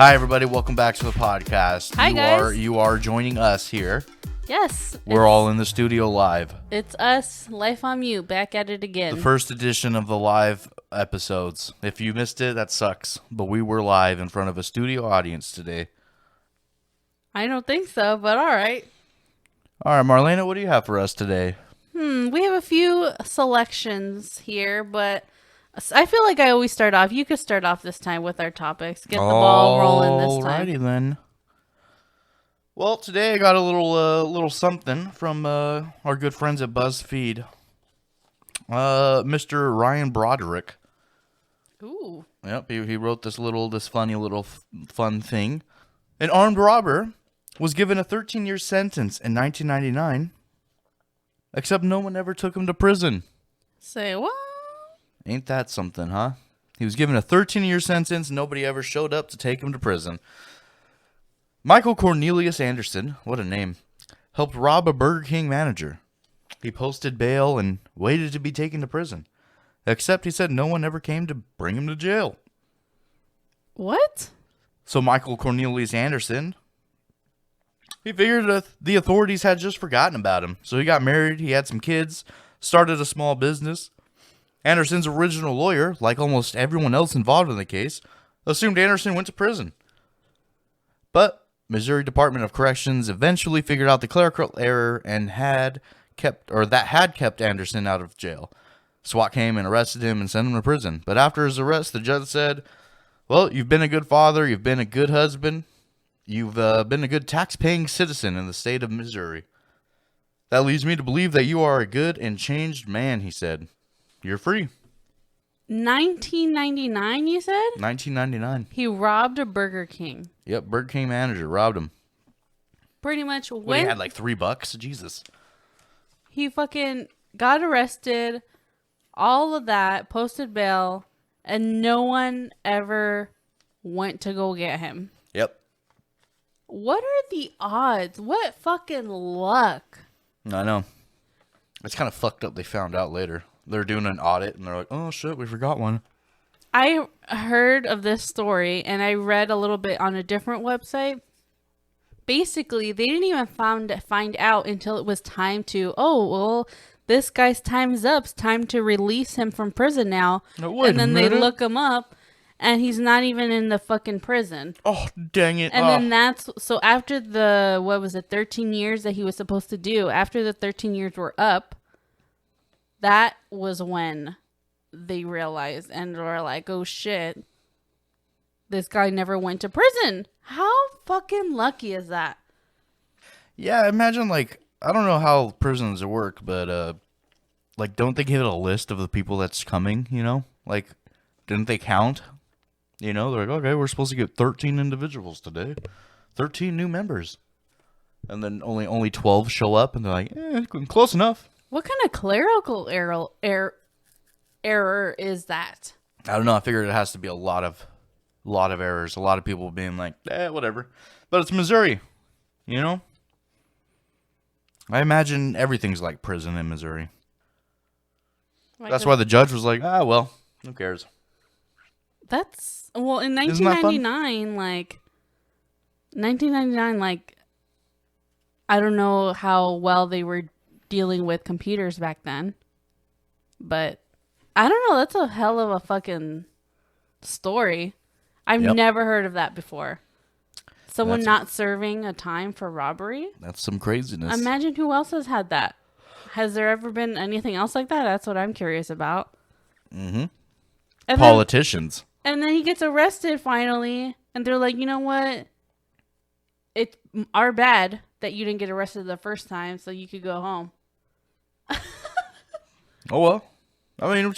Hi, everybody. Welcome back to the podcast. Hi, guys. You are joining us here. Yes. We're all in the studio live. It's us, Life on Mute, back at it again. The first edition of the live episodes. If you missed it, that sucks. But we were live in front of a studio audience today. I don't think so, but all right. All right, Marlena, what do you have for us today? We have a few selections here, but I feel like I always start off. You could start off this time with our topics. Get the ball rolling this time. Alrighty then. Well, today I got a little something from our good friends at BuzzFeed. Mr. Ryan Broderick. Ooh. Yep, he wrote this funny little fun thing. An armed robber was given a 13-year sentence in 1999, except no one ever took him to prison. Say what? Ain't that something, huh? He was given a 13-year sentence, nobody ever showed up to take him to prison. Michael Cornelius Anderson, what a name, helped rob a Burger King manager. He posted bail and waited to be taken to prison, except he said no one ever came to bring him to jail. What? So Michael Cornelius Anderson, he figured that the authorities had just forgotten about him. So he got married, he had some kids, started a small business. Anderson's original lawyer, like almost everyone else involved in the case, assumed Anderson went to prison. But Missouri Department of Corrections eventually figured out the clerical error and had kept Anderson out of jail. SWAT came and arrested him and sent him to prison. But after his arrest, the judge said, well, you've been a good father, you've been a good husband, you've been a good tax-paying citizen in the state of Missouri. That leads me to believe that you are a good and changed man, he said. You're free. 1999, you said? 1999. He robbed a Burger King. Yep, Burger King manager robbed him. Pretty much What, he had like $3? Jesus. He fucking got arrested, all of that, posted bail, and no one ever went to go get him. Yep. What are the odds? What fucking luck? I know. It's kind of fucked up they found out later. They're doing an audit, and they're like, oh, shit, we forgot one. I heard of this story, and I read a little bit on a different website. Basically, they didn't even find out until it was time to, this guy's time's up. It's time to release him from prison now. And then they look him up, and he's not even in the fucking prison. Oh, dang it. And then so after the, 13 years that he was supposed to do, after the 13 years were up, that was when they realized and were like, oh shit, this guy never went to prison. How fucking lucky is that? Yeah, imagine, like, I don't know how prisons work, but, like, don't they give it a list of the people that's coming, you know? Like, didn't they count? You know, they're like, okay, we're supposed to get 13 individuals today. 13 new members. And then only 12 show up, and they're like, close enough. What kind of clerical error is that? I don't know. I figured it has to be a lot of errors. A lot of people being like, whatever. But it's Missouri, you know? I imagine everything's like prison in Missouri. That's why the judge was like, well, who cares? That's, in 1999, I don't know how well they were dealing with computers back then, but I don't know. That's a hell of a fucking story. I've never heard of that before. Someone not serving a time for robbery. That's some craziness. Imagine who else has had that. Has there ever been anything else like that? That's what I'm curious about. Mm-hmm. And politicians. And then he gets arrested finally, and they're like, you know what? It's our bad that you didn't get arrested the first time, so you could go home. Oh, well. I mean,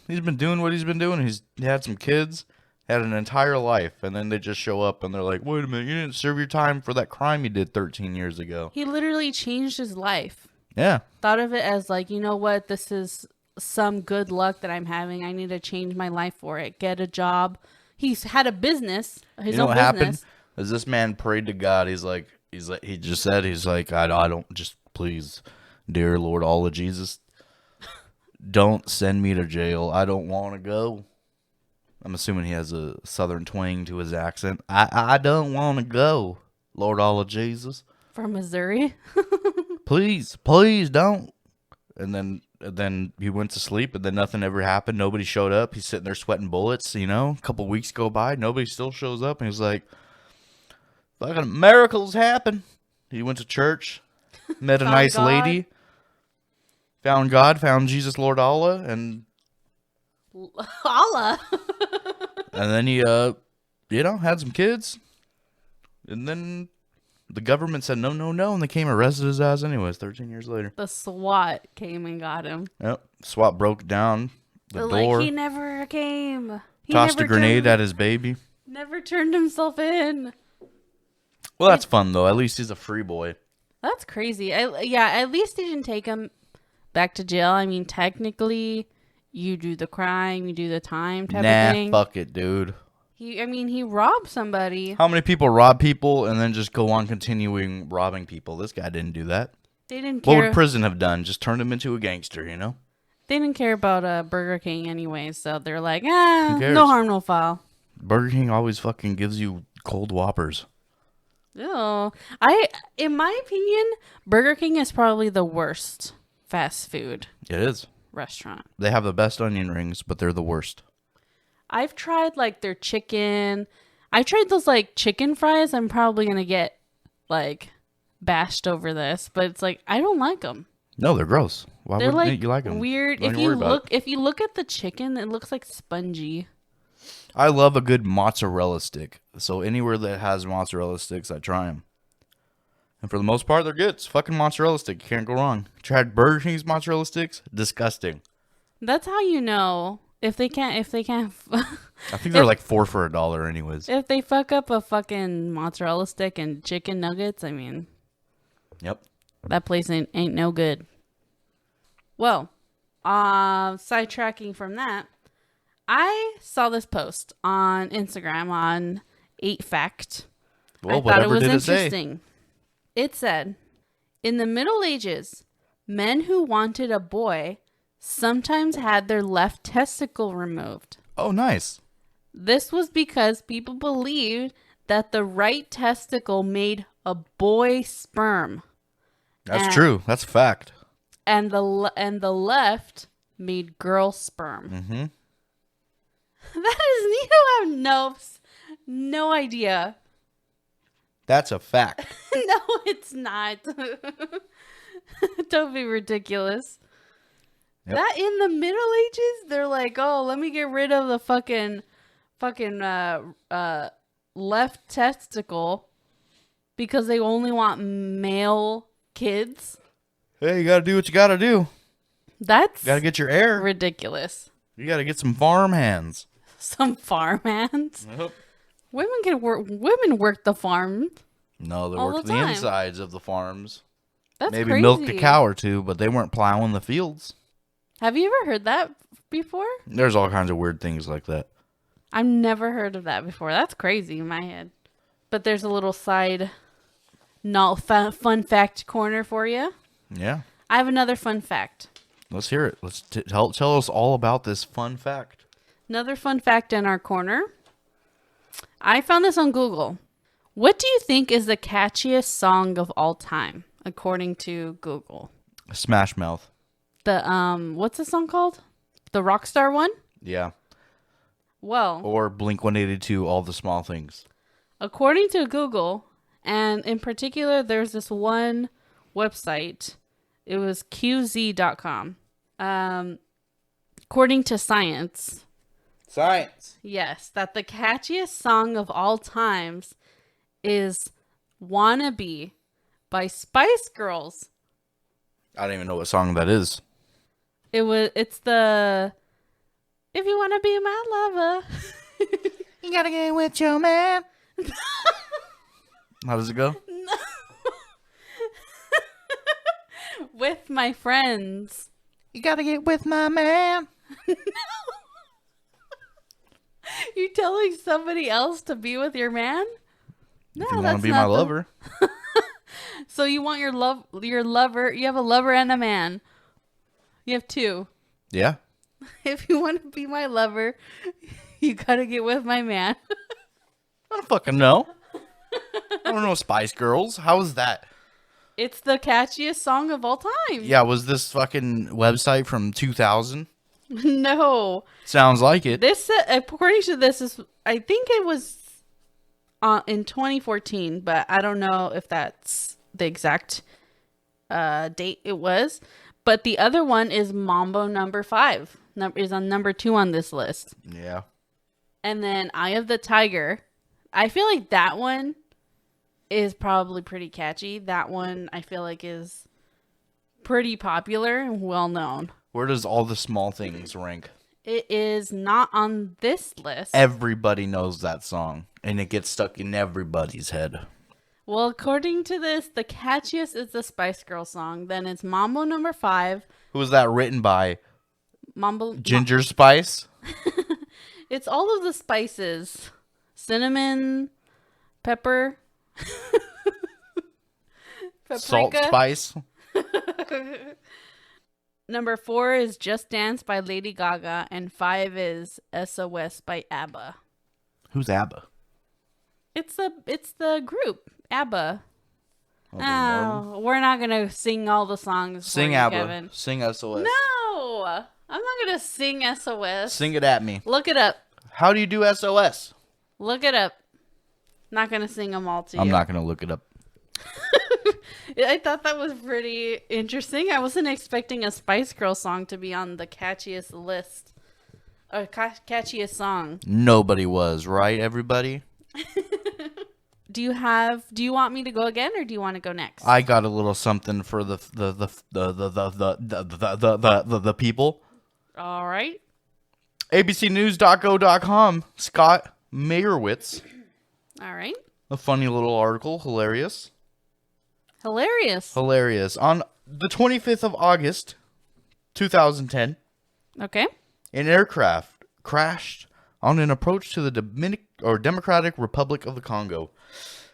he's been doing what he's been doing. He had some kids, had an entire life, and then they just show up and they're like, wait a minute, you didn't serve your time for that crime you did 13 years ago. He literally changed his life. Yeah. Thought of it as like, you know what? This is some good luck that I'm having. I need to change my life for it. Get a job. He's had a business, his own business. Happened? As this man prayed to God, he's like, he just said, I don't, just please, dear Lord, all of Jesus, don't send me to jail. I don't want to go. I'm assuming he has a southern twang to his accent. I don't want to go, Lord Allah Jesus. From Missouri. Please don't. And then he went to sleep, and then nothing ever happened. Nobody showed up. He's sitting there sweating bullets, you know. A couple weeks go by, nobody still shows up, and he's like, fucking miracles happen. He went to church, met a Found nice God. lady, found God, found Jesus, Lord Allah, and Allah. then he had some kids, and then the government said no, and they came and arrested his ass anyways 13 years later. The SWAT came and got him. Yep. SWAT broke down the They're door, like, he never came. He tossed a never grenade turned- at his baby. Never turned himself in. Well, that's fun, though. At least he's a free boy. That's crazy. At least they didn't take him back to jail. I mean, technically, you do the crime, you do the time type of thing. Fuck it, dude. He robbed somebody. How many people rob people and then just go on continuing robbing people? This guy didn't do that. They didn't What care. would prison have done? Just turned him into a gangster, you know? They didn't care about Burger King anyway, so they're like, Who cares? no harm, no foul. Burger King always fucking gives you cold Whoppers. Ew. In my opinion, Burger King is probably the worst fast food It is. restaurant. They have the best onion rings, but they're the worst. I've tried like their chicken. I tried those like chicken fries. I'm probably gonna get like bashed over this, but it's like I don't like them. No, they're gross. Why They're wouldn't like you like them? weird. Don't If even you worry about look, if you look at the chicken, it looks like spongy. I love a good mozzarella stick. So anywhere that has mozzarella sticks, I try them. And for the most part, they're good. It's fucking mozzarella stick. You can't go wrong. Tried Burger King's mozzarella sticks? Disgusting. That's how you know if they can't. I think they're like $4 for $1 anyways. If they fuck up a fucking mozzarella stick and chicken nuggets, I mean, Yep. that place ain't no good. Well, sidetracking from that, I saw this post on Instagram on 8fact. Well, I thought it whatever was did it say? interesting. It said, in the Middle Ages, men who wanted a boy sometimes had their left testicle removed. Oh, nice. This was because people believed that the right testicle made a boy sperm, That's And- true. That's a fact. and the left made girl sperm. Mm-hmm. That is, you have no idea. That's a fact. No, it's not. Don't be ridiculous. Yep. That in the Middle Ages, they're like, oh, let me get rid of the fucking left testicle because they only want male kids. Hey, you gotta do what you gotta do. That's You gotta get your air. ridiculous. You gotta get some farm hands. Some farm hands. Yep. Women can work. Women work the farm. No, they All worked the the time. insides of the farms. That's Maybe crazy. milked a cow or two, but they weren't plowing the fields. Have you ever heard that before? There's all kinds of weird things like that. I've never heard of that before. That's crazy in my head. But there's a little side, not fun fact corner for you. Yeah. I have another fun fact. Let's hear it. Let's tell us all about this fun fact. Another fun fact in our corner. I found this on Google. What do you think is the catchiest song of all time, according to Google? Smash Mouth. The what's the song called? The Rockstar one? Yeah. Well, Or Blink 182, All the Small Things. according to Google, and in particular, there's this one website. It was QZ.com. According to Science, yes, that the catchiest song of all times is "Wannabe" by Spice Girls. I don't even know what song that is. It's the "If You Wanna Be My Lover." You gotta get with your man. How does it go? With my friends. You gotta get with my man. You telling somebody else to be with your man? No, If you that's wanna be not my the- lover. So you want your lover. You have a lover and a man. You have two. Yeah. If you want to be my lover, You gotta get with my man. I don't fucking know. I don't know Spice Girls. How was that? It's the catchiest song of all time. Yeah, was this fucking website from 2000? No. Sounds like it. This, according to this, is I think it was in 2014, but I don't know if that's the exact date it was. But the other one is Mambo Number 5. Is on number 2 on this list. Yeah. And then Eye of the Tiger. I feel like that one is probably pretty catchy. That one I feel like is pretty popular and well known. Where does All the Small Things rank? It is not on this list. Everybody knows that song, and it gets stuck in everybody's head. Well, according to this, the catchiest is the Spice Girl song. Then it's Mambo Number 5. Who was that written by? Ginger Spice? It's all of the spices. Cinnamon, pepper. Salt Paprika. Spice? Number 4 is Just Dance by Lady Gaga, and 5 is SOS by ABBA. Who's ABBA? It's the group ABBA. Oh, Oh, we're not gonna sing all the songs. Sing for you, ABBA. Kevin. Sing SOS. No, I'm not gonna sing SOS. Sing it at me. Look it up. How do you do SOS? Look it up. Not gonna sing them all to you. I'm not going to look it up. I thought that was pretty interesting. I wasn't expecting a Spice Girl song to be on the catchiest list. Or catchiest song. Nobody was, right, everybody? Do you want me to go again, or do you want to go next? I got a little something for the people. All right. abcnews.go.com. Scott Meyerowitz. All right. A funny little article, hilarious. Hilarious. On the 25th of August, 2010, Okay. an aircraft crashed on an approach to the Democratic Republic of the Congo,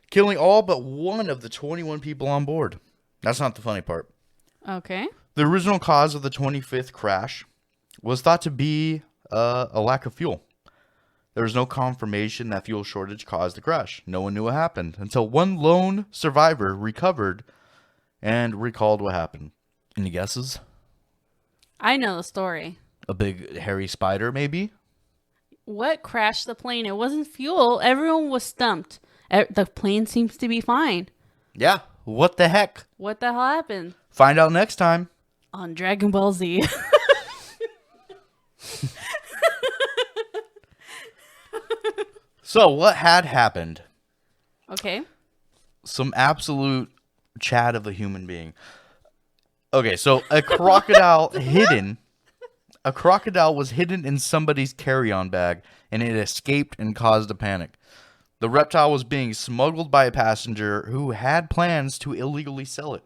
killing all but one of the 21 people on board. That's not the funny part. Okay. The original cause of the 25th crash was thought to be a lack of fuel. There was no confirmation that fuel shortage caused the crash. No one knew what happened until one lone survivor recovered and recalled what happened. Any guesses? I know the story. A big hairy spider, maybe? What crashed the plane? It wasn't fuel. Everyone was stumped. The plane seems to be fine. Yeah. What the heck? What the hell happened? Find out next time On Dragon Ball Z. So, what had happened? Okay. Some absolute chat of a human being. Okay, so a crocodile was hidden in somebody's carry-on bag, and it escaped and caused a panic. The reptile was being smuggled by a passenger who had plans to illegally sell it.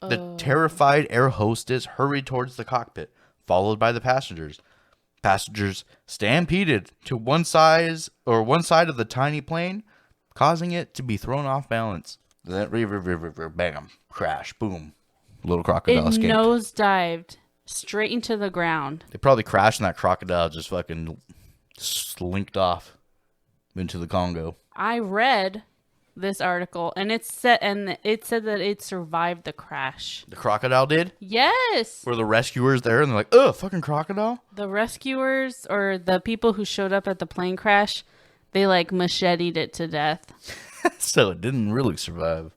The terrified air hostess hurried towards the cockpit, followed by the passengers. Passengers stampeded to one side of the tiny plane, causing it to be thrown off balance. Then bam, crash, boom. Little crocodile It escaped. nosedived straight into the ground. They probably crashed and that crocodile just fucking slinked off into the Congo. I read this article, and it said that it survived the crash. The crocodile did? Yes. Were the rescuers there and they're like, ugh, fucking crocodile? The rescuers, or the people who showed up at the plane crash, they like macheted it to death. So it didn't really survive.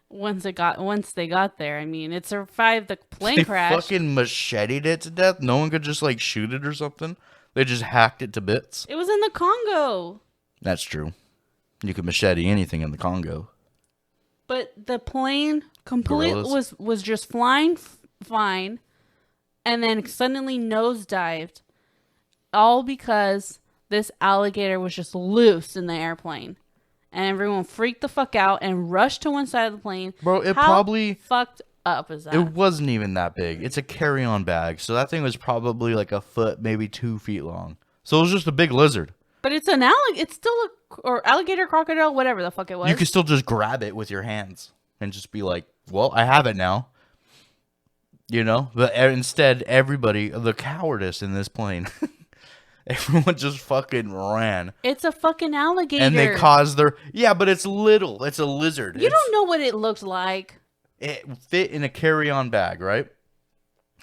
Once they got there. I mean, it survived the plane They crash. fucking macheted it to death? No one could just like shoot it or something? They just hacked it to bits? It was in the Congo. That's true. You could machete anything in the Congo. But the plane completely Gorillas. was just flying fine, and then suddenly nosedived, all because this alligator was just loose in the airplane, and everyone freaked the fuck out and rushed to one side of the plane. Bro, it How probably... fucked up is that? It wasn't even that big. It's a carry-on bag, so that thing was probably like a foot, maybe 2 feet long. So it was just a big lizard. But it's an alligator. It's still or alligator, crocodile, whatever the fuck it was. You could still just grab it with your hands and just be like, well, I have it now. You know? But instead, everybody, the cowardice in this plane, Everyone just fucking ran. It's a fucking alligator. And they caused their... Yeah, but it's little. It's a lizard. You don't know what it looked like. It fit in a carry-on bag, right?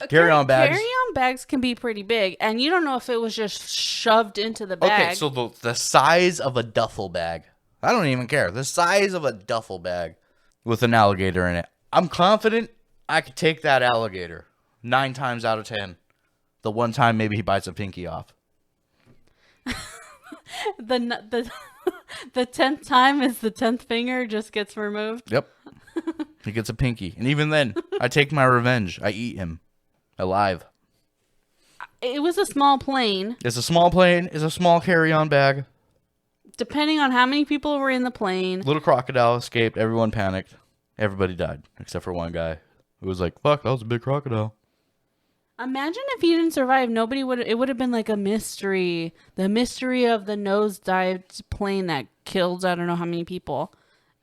Carry-on bags. Carry-on bags can be pretty big, and you don't know if it was just shoved into the bag. Okay, so the size of a duffel bag. I don't even care. The size of a duffel bag with an alligator in it. I'm confident I could take that alligator 9 times out of 10. The one time maybe he bites a pinky off. The 10th time is the 10th finger just gets removed. Yep. He gets a pinky. And even then, I take my revenge. I eat him. Alive. It was a small plane. It's a small plane. It's a small carry-on bag. Depending on how many people were in the plane. Little crocodile escaped. Everyone panicked. Everybody died. Except for one guy who was like, fuck, that was a big crocodile. Imagine if he didn't survive. It would have been like a mystery. The mystery of the nosedived plane that killed I don't know how many people.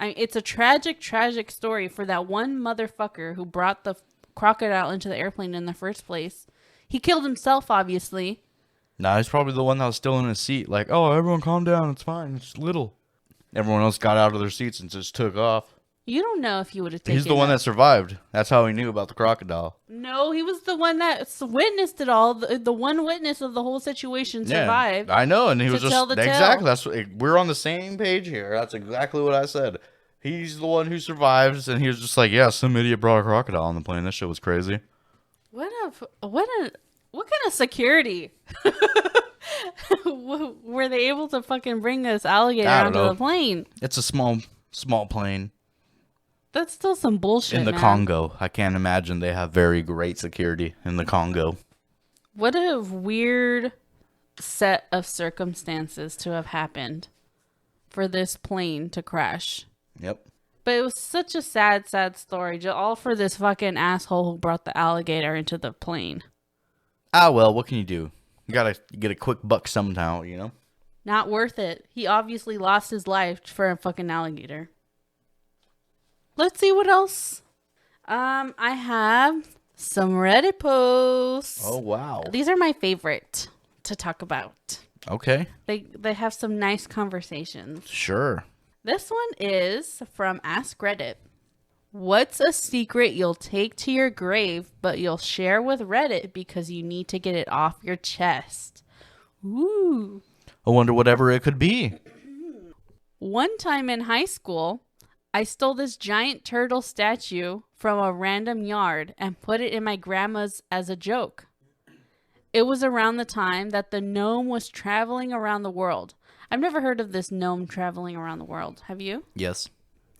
It's a tragic, tragic story for that one motherfucker who brought the crocodile into the airplane in the first place. He killed himself, obviously. Nah, he's probably the one that was still in his seat. Like, oh, everyone calm down. It's fine. It's little. Everyone else got out of their seats and just took off. You don't know if he would have taken He's the one that survived. That's how he knew about the crocodile. No, he was the one that witnessed it all. The one witness of the whole situation survived. Yeah, I know, and he was just tell the tale. exactly. That's we're on the same page here. That's exactly what I said. He's the one who survives, and he was just like, "Yeah, some idiot brought a crocodile on the plane. This shit was crazy." What kind of security? Were they able to fucking bring this alligator onto the plane? It's a small plane. That's still some bullshit, in the man. Congo. I can't imagine they have very great security in the Congo. What a weird set of circumstances to have happened for this plane to crash. Yep. But it was such a sad, sad story. All for this fucking asshole who brought the alligator into the plane. Ah, well, what can you do? You gotta get a quick buck somehow, you know? Not worth it. He obviously lost his life for a fucking alligator. Let's see what else. I have some Reddit posts. Oh, wow. These are my favorite to talk about. Okay. They have some nice conversations. Sure. This one is from Ask Reddit. What's a secret you'll take to your grave, but you'll share with Reddit because you need to get it off your chest? Ooh. I wonder whatever it could be. One time in high school, I stole this giant turtle statue from a random yard and put it in my grandma's as a joke. It was around the time that the gnome was traveling around the world. I've never heard of this gnome traveling around the world. Have you? Yes.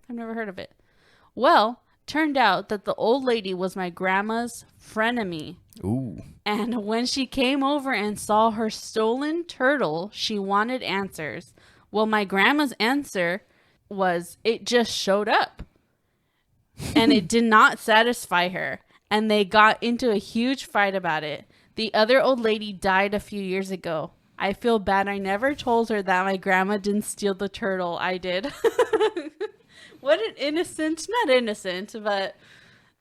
I've never heard of it. Well, turned out that the old lady was my grandma's frenemy. Ooh. And when she came over and saw her stolen turtle, she wanted answers. Well, my grandma's answer was it just showed up. And it did not satisfy her. And they got into a huge fight about it. The other old lady died a few years ago. I feel bad I never told her that my grandma didn't steal the turtle. I did. What an innocent, not innocent, but...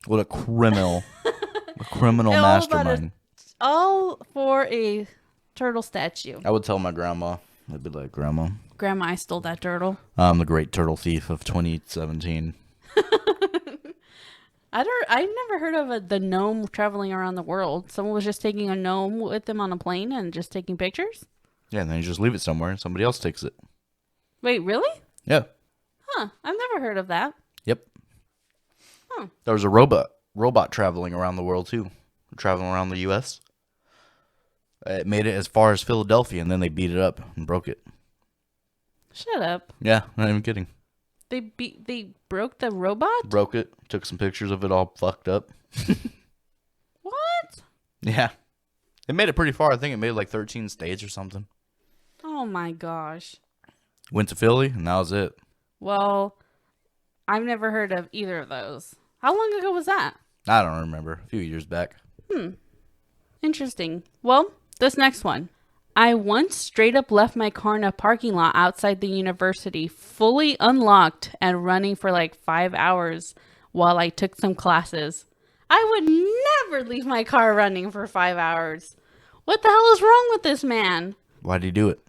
What a criminal. A criminal mastermind. All for a turtle statue. I would tell my grandma. I'd be like, Grandma. Grandma, I stole that turtle. I'm the great turtle thief of 2017. I never heard of the gnome traveling around the world. Someone was just taking a gnome with them on a plane and just taking pictures? Yeah, and then you just leave it somewhere and somebody else takes it. Wait, really? Yeah. Huh. I've never heard of that. Yep. Huh. There was a robot traveling around the world too. Traveling around the US. It made it as far as Philadelphia and then they beat it up and broke it. Shut up. Yeah, not even kidding. They broke the robot? Broke it. Took some pictures of it all fucked up. What? Yeah. It made it pretty far. I think it made like 13 states or something. Oh my gosh. Went to Philly and that was it. Well, I've never heard of either of those. How long ago was that? I don't remember. A few years back. Interesting. Well, this next one. I once straight up left my car in a parking lot outside the university, fully unlocked and running for like 5 hours while I took some classes. I would never leave my car running for 5 hours. What the hell is wrong with this man? Why'd he do it?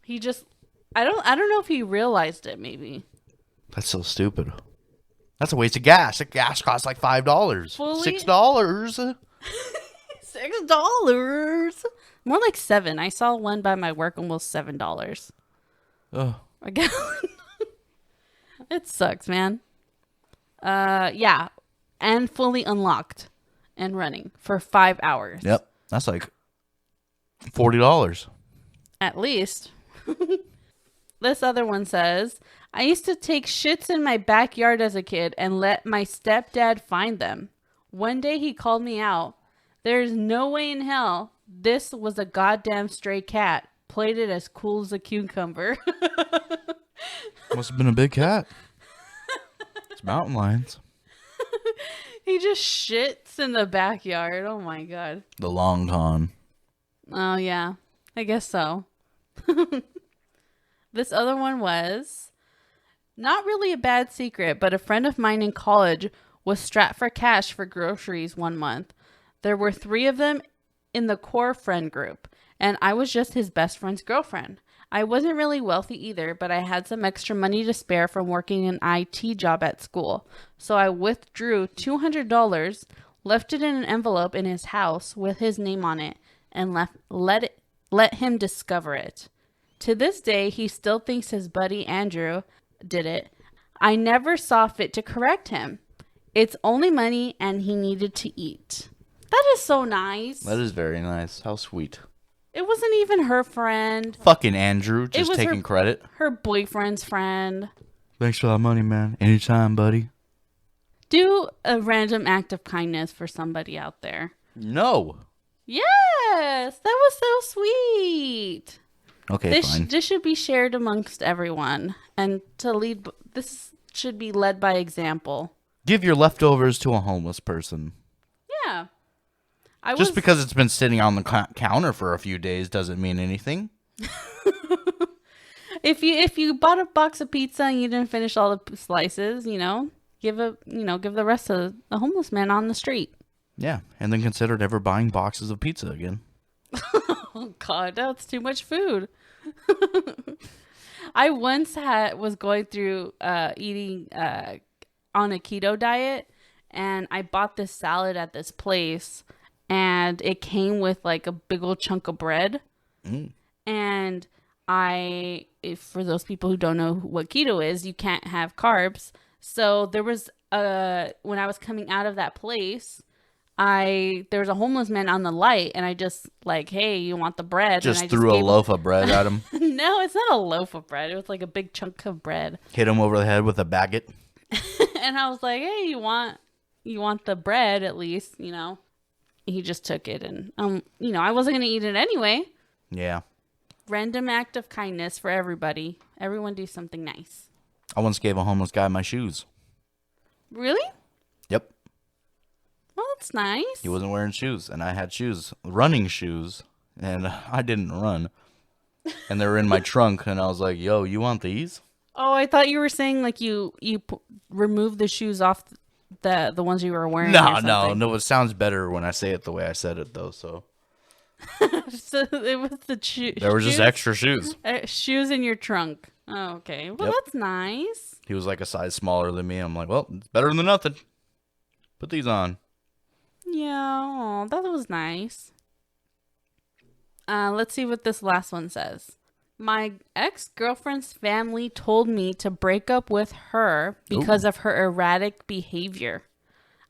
He just, I don't know if he realized it. Maybe. That's so stupid. That's a waste of gas. The gas costs like $5. Fully- $6. $6. More like $7. I saw one by my work almost $7 Oh, a gallon. It sucks, man. Yeah, and fully unlocked and running for 5 hours. yep. That's like $40. At least. This other one says, I used to take shits in my backyard as a kid and let my stepdad find them. One day he called me out. There's no way in hell this was a goddamn stray cat. Played it as cool as a cucumber. Must have been a big cat. It's mountain lions. He just shits in the backyard. Oh my god. The long con. Oh yeah, I guess so. This other one was not really a bad secret, but a friend of mine in college was strapped for cash for groceries one month. There were 3 of them in the core friend group, and I was just his best friend's girlfriend. I wasn't really wealthy either, but I had some extra money to spare from working an IT job at school. So I withdrew $200, left it in an envelope in his house with his name on it, and let him discover it. To this day, he still thinks his buddy Andrew did it. I never saw fit to correct him. It's only money and he needed to eat. That is so nice. That is very nice. How sweet. It wasn't even her friend. Fucking Andrew, just was taking credit. Her boyfriend's friend. Thanks for that money, man. Anytime, buddy. Do a random act of kindness for somebody out there. No. Yes, that was so sweet. Okay, fine. This should be shared amongst everyone, and this should be led by example. Give your leftovers to a homeless person. Yeah. Just because it's been sitting on the counter for a few days doesn't mean anything. If you bought a box of pizza and you didn't finish all the slices, give the rest to a homeless man on the street. Yeah, and then consider never buying boxes of pizza again. Oh God, that's too much food. I once was going through eating on a keto diet, and I bought this salad at this place, and it came with like a big old chunk of bread. And for those people who don't know what keto is, you can't have carbs. So there was when I was coming out of that place, there was a homeless man on the light, and I just like, hey, you want the bread? Just threw a loaf of bread at him. No, it's not a loaf of bread. It was like a big chunk of bread. Hit him over the head with a baguette. And I was like, hey, you want the bread at least, He just took it, and I wasn't gonna eat it anyway. Yeah. Random act of kindness for everybody. Everyone do something nice. I once gave a homeless guy my shoes. Really? Yep. Well, that's nice. He wasn't wearing shoes, and I had shoes, running shoes, and I didn't run. And they were in my trunk, and I was like, yo, you want these? Oh, I thought you were saying like you removed the shoes off the ones you were wearing. No. It sounds better when I say it the way I said it, though, so. So it was the shoes. There were just extra shoes. Shoes in your trunk. Oh, okay. Well, Yep. that's nice. He was like a size smaller than me. I'm like, well, it's better than nothing. Put these on. Yeah, that was nice. Let's see what this last one says. My ex-girlfriend's family told me to break up with her because of her erratic behavior.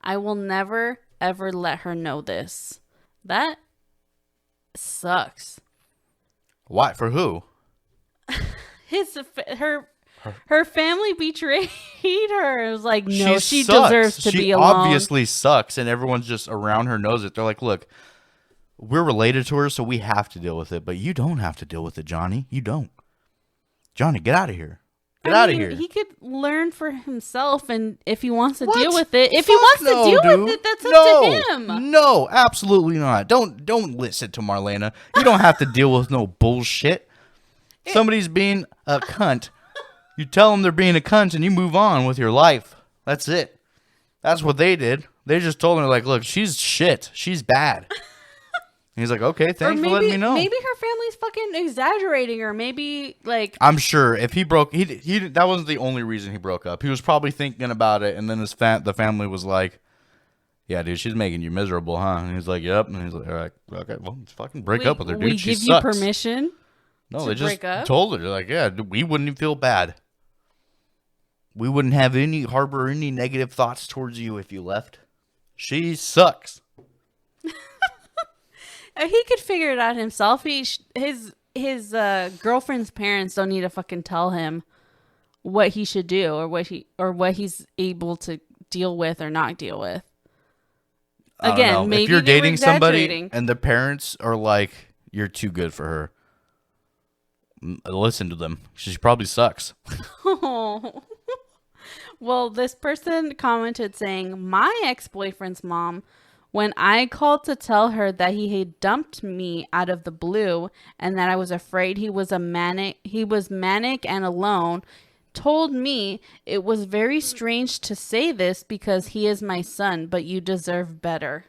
I will never, ever let her know this. That sucks. Why? For who? Her family betrayed her. It was like, no, she sucks. deserves to be She alone. obviously sucks, and everyone's just around her knows it. They're like, look, we're related to her, so we have to deal with it, but you don't have to deal with it, Johnny. You don't. Johnny, get out of here. Get out of here. He could learn for himself, and if he wants to What? deal with it, if Fuck he wants no, to deal dude. with it, that's up to him. No, absolutely not. Don't listen to Marlena. You don't have to deal with no bullshit. Somebody's being a cunt. You tell them they're being a cunt, and you move on with your life. That's it. That's what they did. They just told her, like, look, she's shit. She's bad. And he's like, okay, thanks for letting me know. Maybe her family's fucking exaggerating, or maybe like I'm sure if he broke, he that wasn't the only reason he broke up. He was probably thinking about it, and then the family was like, "Yeah, dude, she's making you miserable, huh?" And he's like, "Yep." And he's like, "All right, okay, well, let's fucking break up with her, dude. We She give sucks." you permission. No, to they just break up? told her. They're like, "Yeah, we wouldn't even feel bad. We wouldn't have harbor any negative thoughts towards you if you left. She sucks." He could figure it out himself. His girlfriend's parents don't need to fucking tell him what he should do or what he's able to deal with or not deal with. Again, maybe if you're they were dating somebody exaggerating. and the parents are like, "You're too good for her," listen to them. She probably sucks. Well, this person commented saying, "My ex-boyfriend's mom, when I called to tell her that he had dumped me out of the blue and that I was afraid he was manic and alone, told me it was very strange to say this because he is my son, but you deserve better."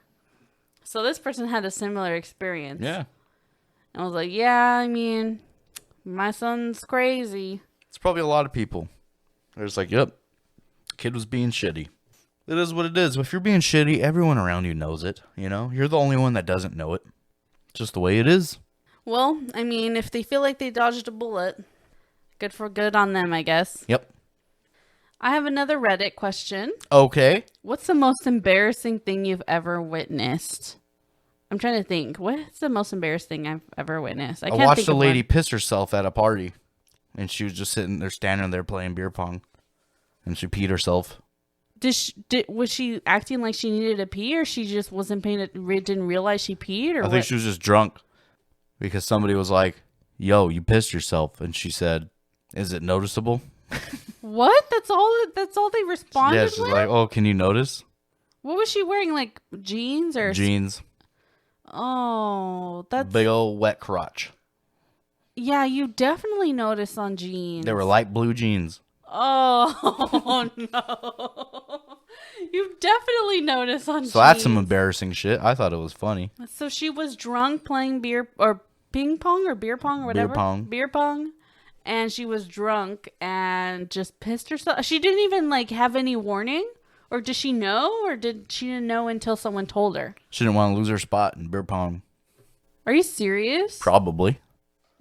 So this person had a similar experience. Yeah. And I was like, yeah, I mean, my son's crazy. It's probably a lot of people. They're just like, "Yep, kid was being shitty." It is what it is. If you're being shitty, everyone around you knows it. You know, you're the only one that doesn't know it. It's just the way it is. Well, I mean, if they feel like they dodged a bullet, good on them, I guess. Yep. I have another Reddit question. Okay. What's the most embarrassing thing you've ever witnessed? I'm trying to think. What's the most embarrassing thing I've ever witnessed? I watched a lady piss herself at a party, and she was just sitting there, standing there playing beer pong, and she peed herself. Was she acting like she needed to pee, or she just didn't realize she peed, or I think she was just drunk because somebody was like, "Yo, you pissed yourself," and she said, "Is it noticeable?" What? That's all they responded Yeah, she's with? like, "Oh, can you notice?" What was she wearing? Like jeans or Jeans. Oh, that's Big old wet crotch. yeah. You definitely notice on jeans. They were light blue jeans. Oh no! You definitely notice on jeans. So that's some embarrassing shit. I thought it was funny. So she was drunk playing beer or ping pong or beer pong or whatever. Beer pong. And she was drunk and just pissed herself. She didn't even like have any warning, or did she know, or did she didn't know until someone told her? She didn't want to lose her spot in beer pong. Are you serious? Probably.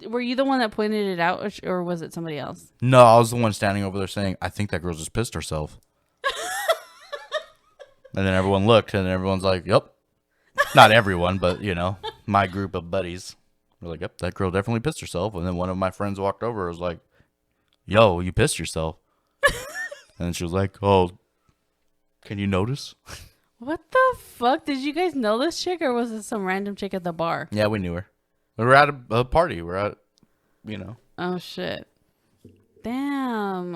Were you the one that pointed it out, or was it somebody else? No, I was the one standing over there saying, "I think that girl just pissed herself." And then everyone looked, and everyone's like, "Yep." Not everyone, but, you know, my group of buddies were like, "Yep, that girl definitely pissed herself." And then one of my friends walked over and was like, "Yo, you pissed yourself." And she was like, "Oh, can you notice?" What the fuck? Did you guys know this chick, or was it some random chick at the bar? Yeah, we knew her. We were at a party. We're at, you know. Oh shit! Damn,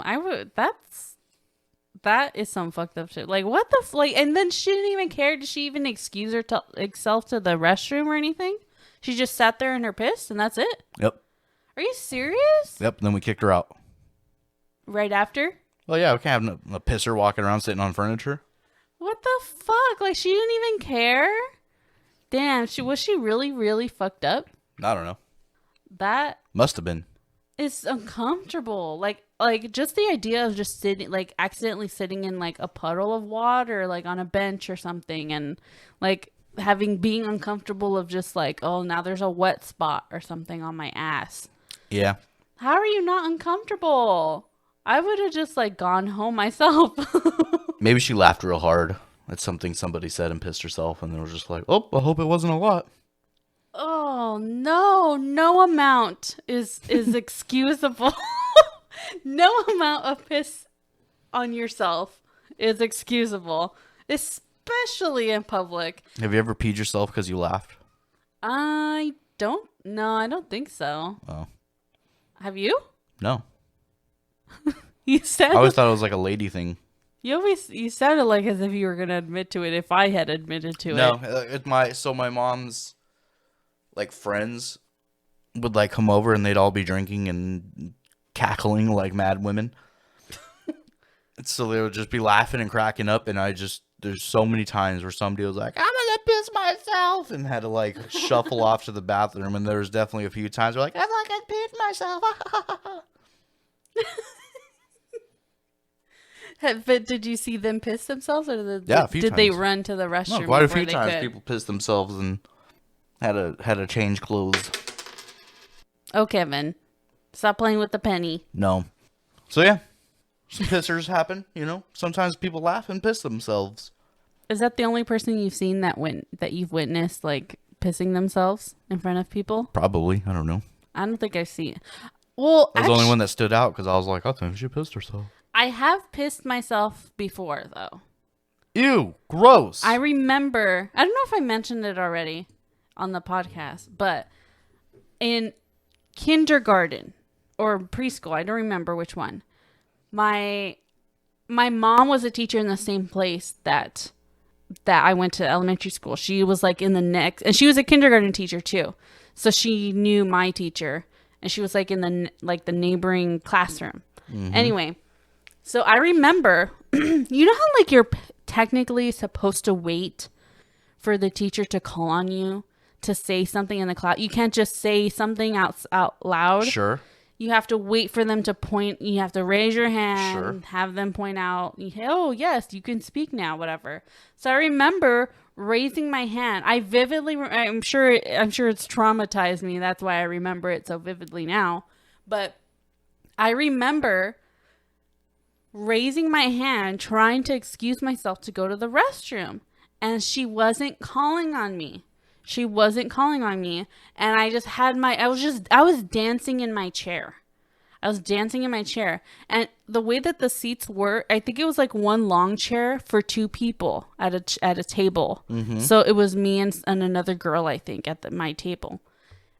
that is some fucked up shit. Like what the like? And then she didn't even care. Did she even excuse herself to the restroom or anything? She just sat there in her piss, and that's it. Yep. Are you serious? Yep. Then we kicked her out. Right after? Well, yeah, we can't have a pisser walking around sitting on furniture. What the fuck? Like she didn't even care. Damn, was she really really fucked up? I don't know. That Must have been. is uncomfortable. Like just the idea of just sitting, like accidentally sitting in like a puddle of water, like on a bench or something, and like being uncomfortable of just like, oh, now there's a wet spot or something on my ass. Yeah. How are you not uncomfortable? I would have just like gone home myself. Maybe she laughed real hard at something somebody said and pissed herself, and then was just like, "Oh, I hope it wasn't a lot." Oh no amount is excusable. No amount of piss on yourself is excusable, especially in public. Have you ever peed yourself because you laughed? I don't think so. Oh. Have you? No. You said I always thought it was like a lady thing. you sounded like as if you were gonna admit to it if I had admitted to No, it. my mom's like friends would like come over and they'd all be drinking and cackling like mad women. So they would just be laughing and cracking up, and there's so many times where somebody was like, "I'm gonna piss myself, and had to like shuffle off to the bathroom. And there was definitely a few times where like, I feel like I pissed myself. But did you see them piss themselves, or Yeah, a few did they times. run to the restroom? No, quite a before few they times could? people pissed themselves and had to change clothes. Oh, Kevin, stop playing with the penny. No. So yeah, some pissers happen. You know, sometimes people laugh and piss themselves. Is that the only person you've seen that you've witnessed like pissing themselves in front of people? Probably. I don't know. I don't think I've seen. Well, I was the only one that stood out because I was like, I think she pissed herself. I have pissed myself before, though. Ew, gross. I remember, I don't know if I mentioned it already on the podcast, but in kindergarten or preschool, I don't remember which one, my mom was a teacher in the same place that I went to elementary school. She was like in the next, and she was a kindergarten teacher too. So she knew my teacher, and she was like in the neighboring classroom. Mm-hmm. Anyway, so I remember, you know how like you're technically supposed to wait for the teacher to call on you to say something in the class. You can't just say something out loud. Sure. You have to wait for them to point. You have to raise your hand, Sure. have them point out, oh, yes, you can speak now, whatever. So I remember raising my hand. I'm sure it's traumatized me. That's why I remember it so vividly now. But I remember raising my hand, trying to excuse myself to go to the restroom. And she wasn't calling on me. And I just had I was dancing in my chair. And the way that the seats were, I think it was like one long chair for two people at a table. Mm-hmm. So it was me and another girl, I think, at my table.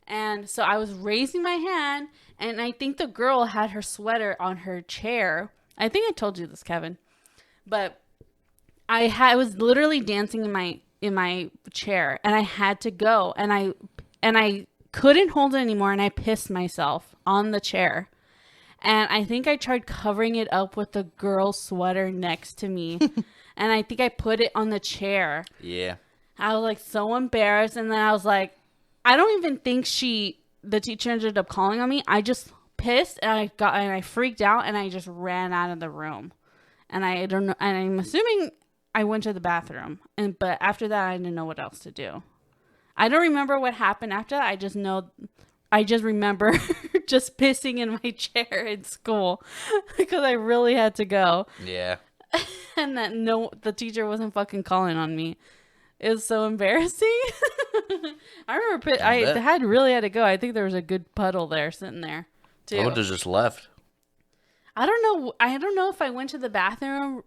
And so I was raising my hand, and I think the girl had her sweater on her chair. I think I told you this, Kevin. But I was literally dancing in my chair, and I had to go, and I couldn't hold it anymore, and I pissed myself on the chair. And I think I tried covering it up with the girl's sweater next to me. And I think I put it on the chair. Yeah. I was like so embarrassed. And then I was like, I don't even think the teacher ended up calling on me. I just pissed and I freaked out and I just ran out of the room. And I don't know. And I'm assuming I went to the bathroom. But after that, I didn't know what else to do. I don't remember what happened after that. I just remember just pissing in my chair in school because I really had to go. Yeah. And that the teacher wasn't fucking calling on me. It was so embarrassing. I remember I really had to go. I think there was a good puddle there sitting there too. I would have just left. I don't know. I don't know if I went to the bathroom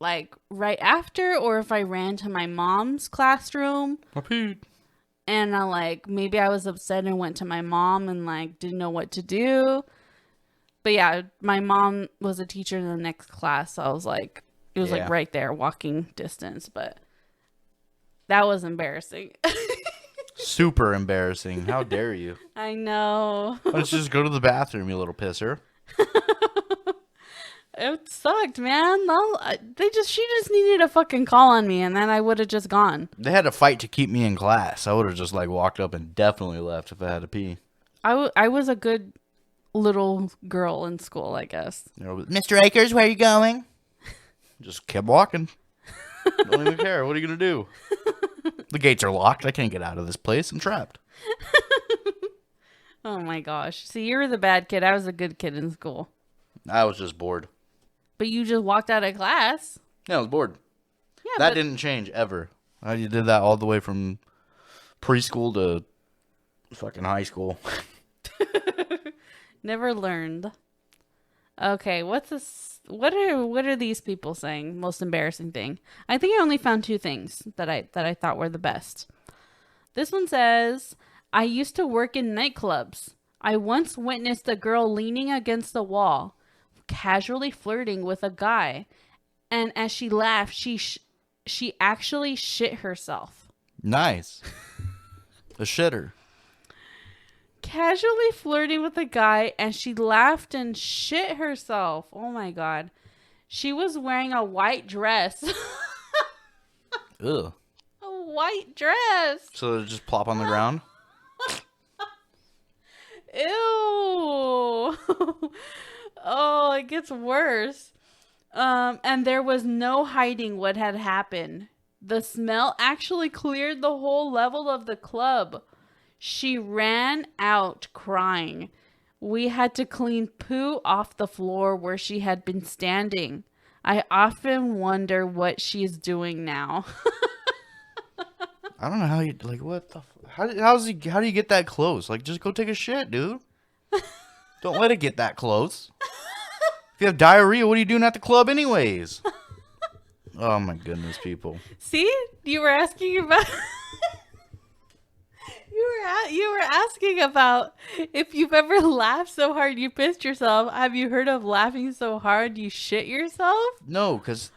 like right after or if I ran to my mom's classroom. I peed. And maybe I was upset and went to my mom and didn't know what to do. But yeah, my mom was a teacher in the next class. So I was like, it was right there, walking distance. But that was embarrassing. Super embarrassing. How dare you? I know. Let's just go to the bathroom, you little pisser. It sucked, man. She just needed a fucking call on me, and then I would have just gone. They had to fight to keep me in class. I would have just walked up and definitely left if I had to pee. I was a good little girl in school, I guess. Mr. Akers, where are you going? Just kept walking. Don't even care. What are you going to do? The gates are locked. I can't get out of this place. I'm trapped. Oh my gosh. See, you were the bad kid. I was a good kid in school. I was just bored. But you just walked out of class. Yeah, I was bored. Yeah, that didn't change ever. I did that all the way from preschool to fucking high school. Never learned. Okay, what's this? What are these people saying? Most embarrassing thing. I think I only found two things that I thought were the best. This one says, I used to work in nightclubs. I once witnessed a girl leaning against the wall, casually flirting with a guy, and as she laughed, she actually shit herself. Nice. A shitter. Casually flirting with a guy, and she laughed and shit herself. Oh my god. She was wearing a white dress. Ugh. A white dress. So they just plop on the ground? Ew. Oh, it gets worse. And there was no hiding what had happened. The smell actually cleared the whole level of the club. She ran out crying. We had to clean poo off the floor where she had been standing. I often wonder what she's doing now. I don't know how you, like, what the, how do you get that close? Like, just go take a shit, dude. Don't let it get that close. If you have diarrhea, what are you doing at the club anyways? Oh my goodness, people. See? You were asking about you were asking about if you've ever laughed so hard you pissed yourself. Have you heard of laughing so hard you shit yourself? No, because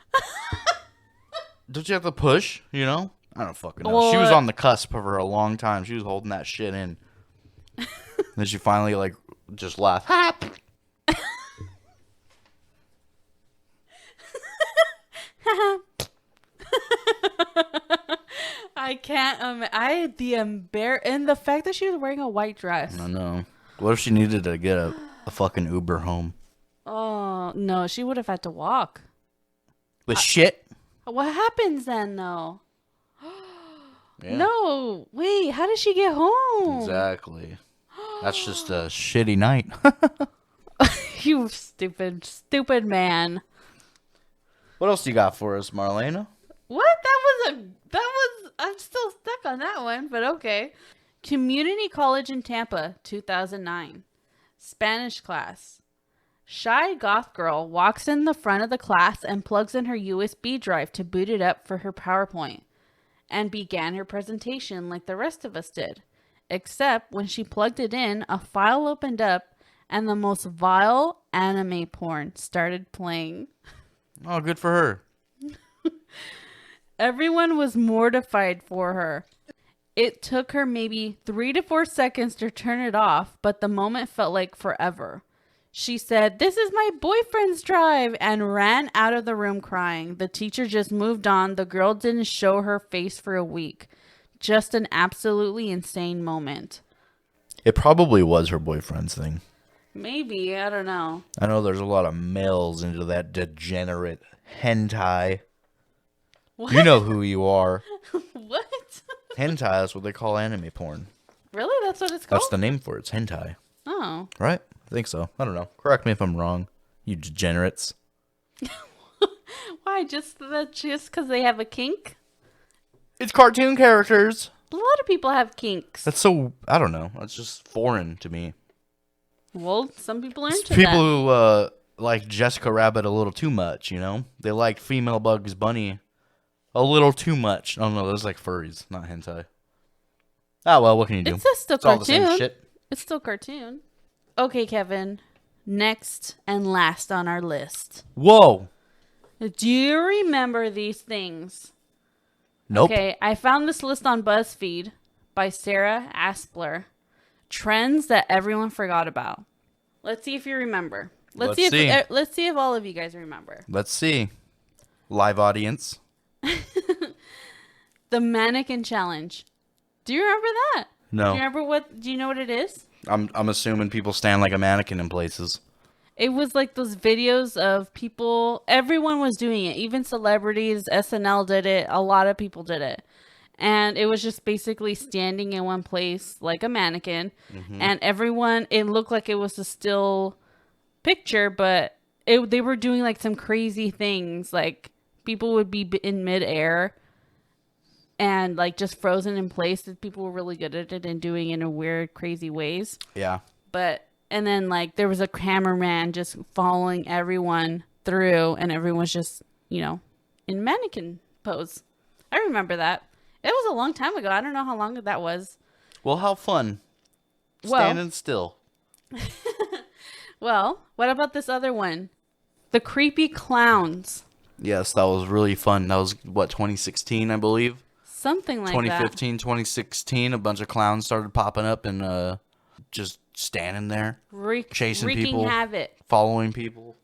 don't you have to push, you know? I don't fucking know. Well, She was on the cusp for a long time. She was holding that shit in. Then she finally, like, just laughed. I can't. And the fact that she was wearing a white dress. I know. What if she needed to get a fucking Uber home? Oh no, she would have had to walk. With shit? What happens then, though? Yeah. No, wait. How did she get home? Exactly. That's just a shitty night. You stupid man. What else you got for us, Marlena? What? I'm still stuck on that one, but okay. Community College in Tampa, 2009. Spanish class. Shy goth girl walks in the front of the class and plugs in her USB drive to boot it up for her PowerPoint and began her presentation like the rest of us did. Except when she plugged it in, a file opened up and the most vile anime porn started playing. Oh, good for her. Everyone was mortified for her. It took her maybe 3 to 4 seconds to turn it off, but the moment felt like forever. She said, "This is my boyfriend's drive," and ran out of the room crying. The teacher just moved on. The girl didn't show her face for a week. Just an absolutely insane moment. It probably was her boyfriend's thing. Maybe, I don't know. I know there's a lot of males into that degenerate hentai. What? You know who you are. What? Hentai, that's what they call anime porn. Really? That's what it's called? That's the name for it. It's hentai. Oh. Right? I think so. I don't know. Correct me if I'm wrong, you degenerates. Why? Just because they have a kink? It's cartoon characters. A lot of people have kinks. That's so, I don't know. That's just foreign to me. Well, some people are It's into people that. who like Jessica Rabbit a little too much, you know? They like female Bugs Bunny a little too much. Oh no, those like furries, not hentai. Ah, well, what can you do? It's just still It's all the cartoon. same shit. It's still cartoon. Okay, Kevin. Next and last on our list. Whoa. Do you remember these things? Nope. Okay, I found this list on BuzzFeed by Sarah Aspler. Trends that everyone forgot about. Let's see if you remember. Let's see if all of you guys remember. Let's see. Live audience. The mannequin challenge. Do you remember that? No. Do you know what it is? I'm assuming people stand like a mannequin in places. It was like those videos of people, everyone was doing it, even celebrities, SNL did it, a lot of people did it. And it was just basically standing in one place like a mannequin. Mm-hmm. And everyone, it looked like it was a still picture, but they were doing like some crazy things. Like people would be in midair and like just frozen in place. People were really good at it and doing it in weird, crazy ways. Yeah. And then like there was a cameraman just following everyone through and everyone's just, in mannequin pose. I remember that. It was a long time ago. I don't know how long that was. Well, how fun. Standing still. Well, what about this other one? The creepy clowns. Yes, that was really fun. That was, 2016, I believe? Something like 2015, 2016, a bunch of clowns started popping up and just standing there, chasing people, havoc, following people,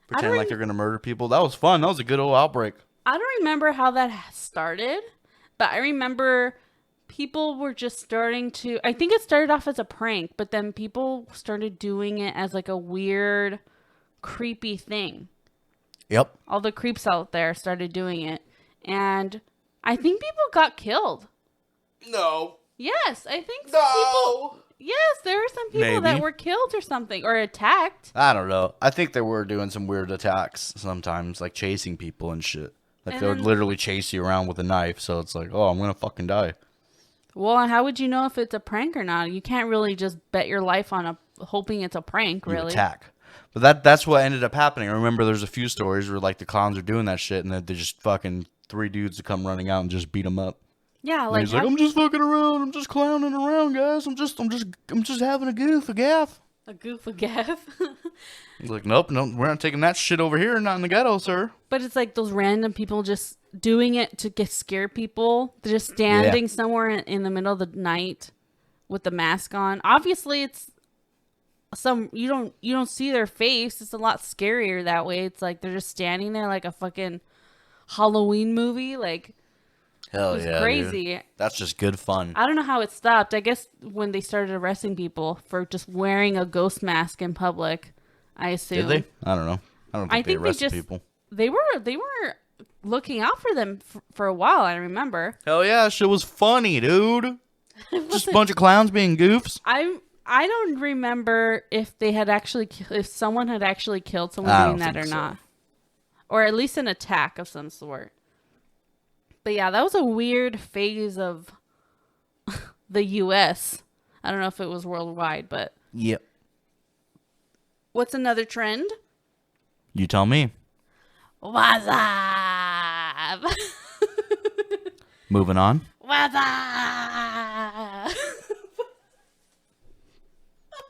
pretending like they're going to murder people. That was fun. That was a good old outbreak. I don't remember how that started. But I remember people were just starting to, I think it started off as a prank, but then people started doing it as like a weird, creepy thing. Yep. All the creeps out there started doing it. And I think people got killed. No. Yes, I think some people. Yes, there were some people that were killed or something, or attacked. I don't know. I think they were doing some weird attacks sometimes, like chasing people and shit. Like they would literally chase you around with a knife, so it's like, oh, I'm gonna fucking die. Well, how would you know if it's a prank or not? You can't really just bet your life on hoping it's a prank, really. You attack. But that's what ended up happening. I remember there's a few stories where like the clowns are doing that shit, and then they just fucking 3 dudes to come running out and just beat them up. Yeah, like he's like, I'm just fucking around. I'm just clowning around, guys. I'm just having a goof, a gaff. A goof, a gaff. He's like, nope, we're not taking that shit over here. Not in the ghetto, sir. But it's like those random people just doing it to scare people. They're just standing somewhere in the middle of the night with the mask on. Obviously, it's you don't see their face. It's a lot scarier that way. It's like they're just standing there like a fucking Halloween movie, like. Hell yeah, crazy. Dude. That's just good fun. I don't know how it stopped. I guess when they started arresting people for just wearing a ghost mask in public, I assume. Did they? I don't know. I don't think they arrested people. They were looking out for them for a while, I remember. Hell yeah, shit was funny, dude. Just a bunch of clowns being goofs. I don't remember if someone had actually killed someone doing that or not. Or at least an attack of some sort. But yeah, that was a weird phase of the U.S. I don't know if it was worldwide, but... Yep. What's another trend? You tell me. What's up? Moving on. What's up?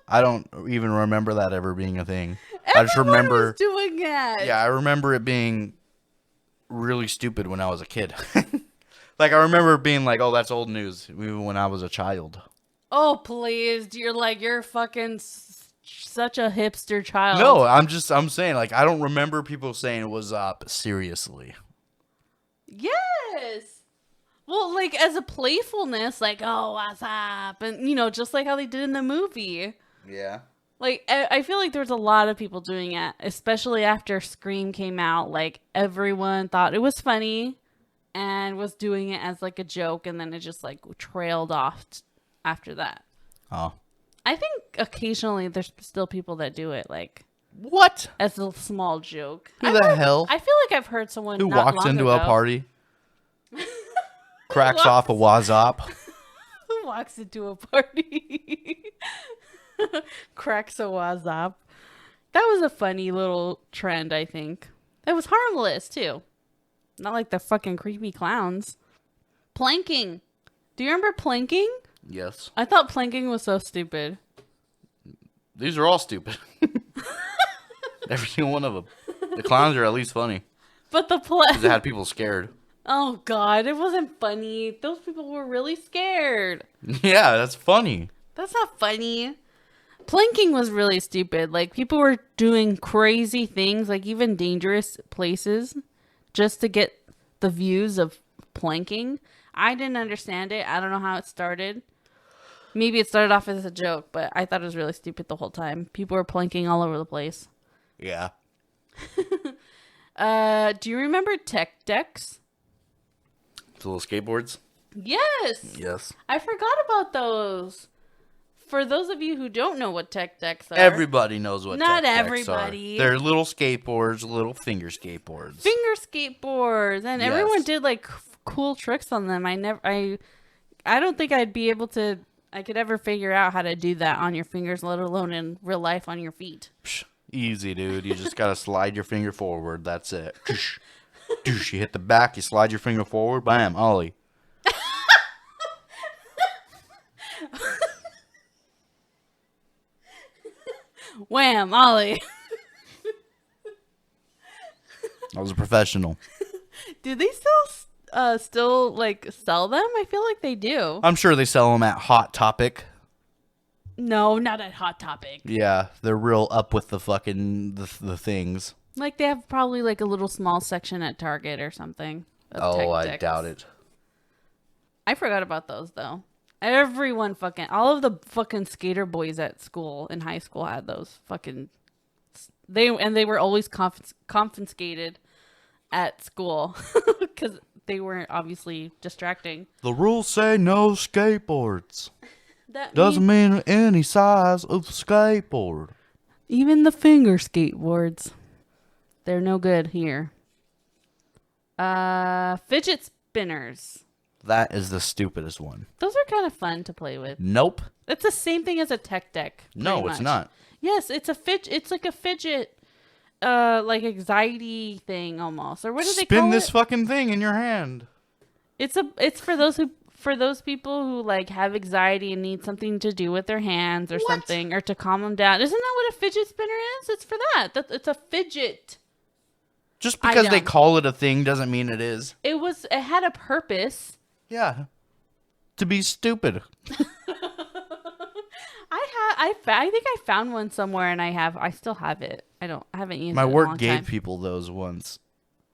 I don't even remember that ever being a thing. Everyone I just remember... was doing it. Yeah, I remember it being... really stupid when I was a kid. Like I remember being like, oh, that's old news even when I was a child. Oh, please. You're fucking such a hipster child. No, I'm saying like I don't remember people saying "what's up" seriously. Yes. Well, like as a playfulness, like, oh, what's up? And just like how they did in the movie. Yeah. Like, I feel like there was a lot of people doing it, especially after Scream came out. Like, everyone thought it was funny and was doing it as, like, a joke, and then it just, like, trailed off after that. Oh. I think occasionally there's still people that do it, like... What? As a small joke. Who the hell? I feel like I've heard someone who walks into a party, cracks off a wazop. Who walks into a party? Cracks a wazop. That was a funny little trend, I think. It was harmless, too. Not like the fucking creepy clowns. Planking. Do you remember planking? Yes. I thought planking was so stupid. These are all stupid. Every single one of them. The clowns are at least funny. But the because it had people scared. Oh, God. It wasn't funny. Those people were really scared. Yeah, that's funny. That's not funny. Planking was really stupid. Like, people were doing crazy things, like even dangerous places, just to get the views of planking. I didn't understand it. I don't know how it started. Maybe it started off as a joke, but I thought it was really stupid the whole time. People were planking all over the place. Yeah. Do you remember tech decks? The little skateboards? Yes. Yes. I forgot about those. For those of you who don't know what tech decks are. Everybody knows what not tech everybody. decks are. They're little skateboards, little finger skateboards. Finger skateboards. And yes. Everyone did like cool tricks on them. I don't think I'd be able to, I could ever figure out how to do that on your fingers, let alone in real life on your feet. Psh, easy, dude. You just got to slide your finger forward. That's it. You hit the back, you slide your finger forward, bam, ollie. Wham, ollie. I was a professional. Do they still like sell them? I feel like they do. I'm sure they sell them at Hot Topic. No, not at Hot Topic. Yeah, they're real up with the fucking the things. Like they have probably like a little small section at Target or something. Oh, I doubt it. I forgot about those though. Everyone all of the fucking skater boys at school in high school had those fucking. They were always confiscated at school because they weren't obviously distracting. The rules say no skateboards. That Doesn't mean any size of skateboard. Even the finger skateboards, they're no good here. Fidget spinners. That is the stupidest one. Those are kind of fun to play with. Nope. It's the same thing as a tech deck. No, it's not. Yes, it's like a fidget, like anxiety thing almost. Or what do they call it? Spin this fucking thing in your hand. It's for those people who like have anxiety and need something to do with their hands or something, or to calm them down. Isn't that what a fidget spinner is? It's for that. It's a fidget. Just because they call it a thing doesn't mean it is. It had a purpose. Yeah. To be stupid. I think I found one somewhere and I still have it. I haven't used it. My in a work long gave time. people those once.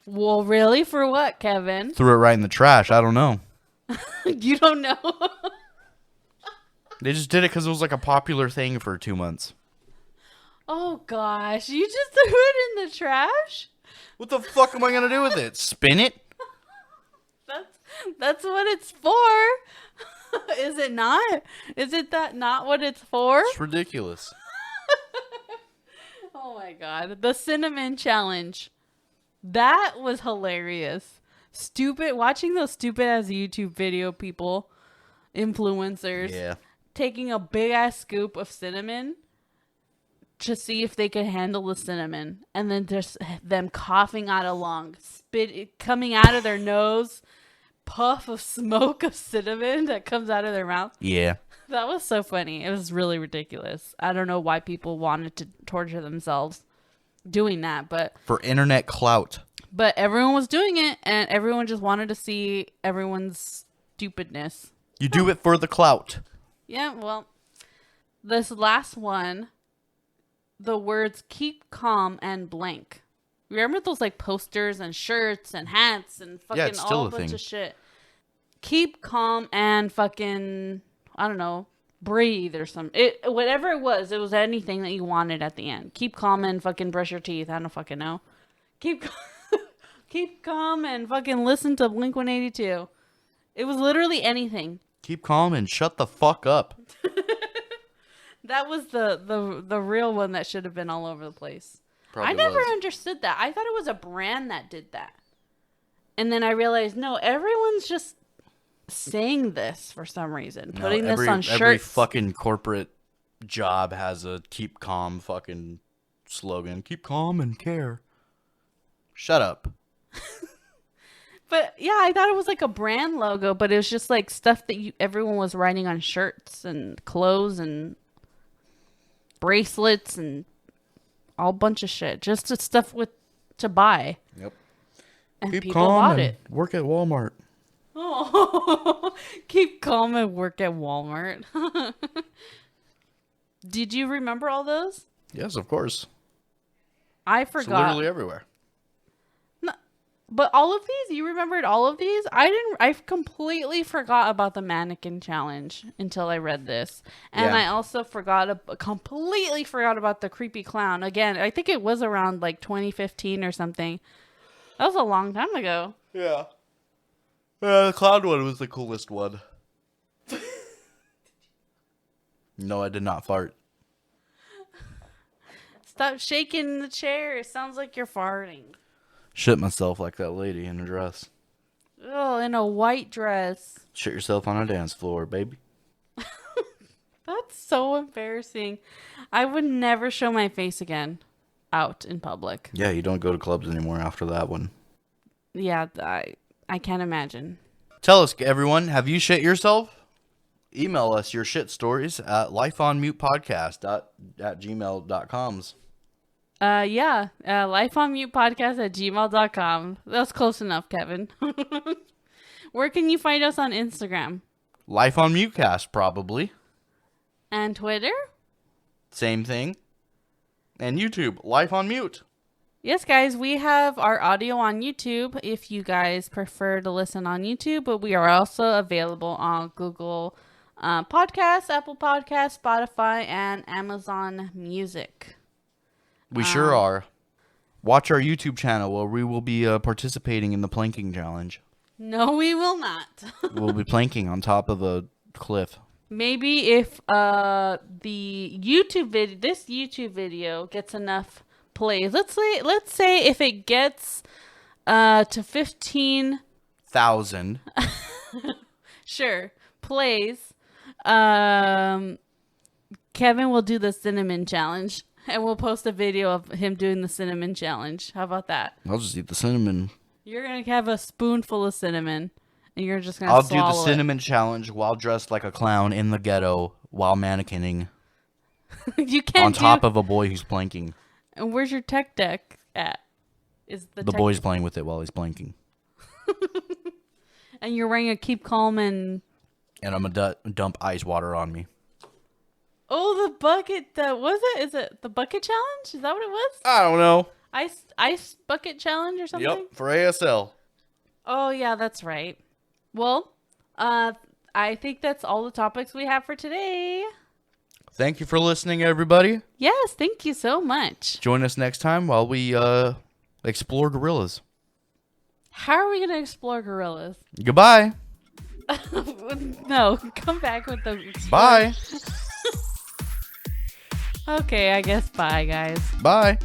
Well, really? For what, Kevin? Threw it right in the trash. I don't know. You don't know. They just did it because it was like a popular thing for 2 months. Oh gosh, you just threw it in the trash? What the fuck am I gonna do with it? Spin it? That's what it's for. Is it not? Is it that not what it's for? It's ridiculous. Oh my god. The cinnamon challenge. That was hilarious. Watching those stupid ass YouTube video people, influencers, taking a big ass scoop of cinnamon to see if they could handle the cinnamon, and then just them coughing out a lung, spit coming out of their nose, puff of smoke of cinnamon that comes out of their mouth. Yeah. That was so funny. It was really ridiculous. I don't know why people wanted to torture themselves doing that, but for internet clout. But everyone was doing it, and everyone just wanted to see everyone's stupidness. You do it for the clout. Yeah, well, this last one, the words "keep calm" and "blank." Remember those like posters and shirts and hats and fucking all a bunch of shit. Keep calm and fucking, I don't know, breathe or something. Whatever it was anything that you wanted at the end. Keep calm and fucking brush your teeth. I don't fucking know. Keep calm and fucking listen to Blink-182. It was literally anything. Keep calm and shut the fuck up. That was the real one that should have been all over the place. Probably I never was. understood that. I thought it was a brand that did that. And then I realized, no, everyone's just saying this for some reason. Putting this on shirts. Every fucking corporate job has a keep calm fucking slogan. Keep calm and care. Shut up. But yeah, I thought it was like a brand logo, but it was just like stuff that everyone was writing on shirts and clothes and bracelets and all bunch of shit. Just stuff to buy. Yep. And keep people calm bought and it. Work at Walmart. Oh, keep calm and work at Walmart. Did you remember all those? Yes, of course. I It's forgot. literally everywhere. But all of these, you remembered all of these? I completely forgot about the mannequin challenge until I read this. And I also completely forgot about the creepy clown. Again, I think it was around like 2015 or something. That was a long time ago. Yeah. The cloud one was the coolest one. No, I did not fart. Stop shaking the chair. It sounds like you're farting. Shit myself like that lady in a dress. Oh, in a white dress. Shit yourself on a dance floor, baby. That's so embarrassing. I would never show my face again out in public. Yeah, you don't go to clubs anymore after that one. Yeah, I can't imagine. Tell us, everyone, have you shit yourself? Email us your shit stories at lifeonmutepodcast@gmail.com. Lifeonmutepodcast@gmail.com. That was close enough, Kevin. Where can you find us on Instagram? Life on Mutecast, probably. And Twitter? Same thing. And YouTube, Life on Mute. Yes, guys, we have our audio on YouTube if you guys prefer to listen on YouTube, but we are also available on Google Podcasts, Apple Podcasts, Spotify, and Amazon Music. We sure are. Watch our YouTube channel where we will be participating in the planking challenge. No, we will not. We'll be planking on top of a cliff. Maybe if this YouTube video gets enough plays. Let's say if it gets to 15,000. Sure, plays. Kevin will do the cinnamon challenge, and we'll post a video of him doing the cinnamon challenge. How about that? I'll just eat the cinnamon. You're gonna have a spoonful of cinnamon, and you're just gonna. I'll do the swallow cinnamon challenge while dressed like a clown in the ghetto while mannequinning You can't on top of a boy who's planking. And where's your tech deck at? Is the boy's playing with it while he's planking. And you're wearing a keep calm and I'm gonna dump ice water on me. oh, the bucket. Was it? Is it the bucket challenge? Is that what it was? I don't know. Ice bucket challenge or something? Yep, for ASL. Oh yeah, that's right. Well, I think that's all the topics we have for today. Thank you for listening, everybody. Yes, thank you so much. Join us next time while we explore gorillas. How are we going to explore gorillas? Goodbye. No, come back with the... Bye. Okay, I guess bye, guys. Bye.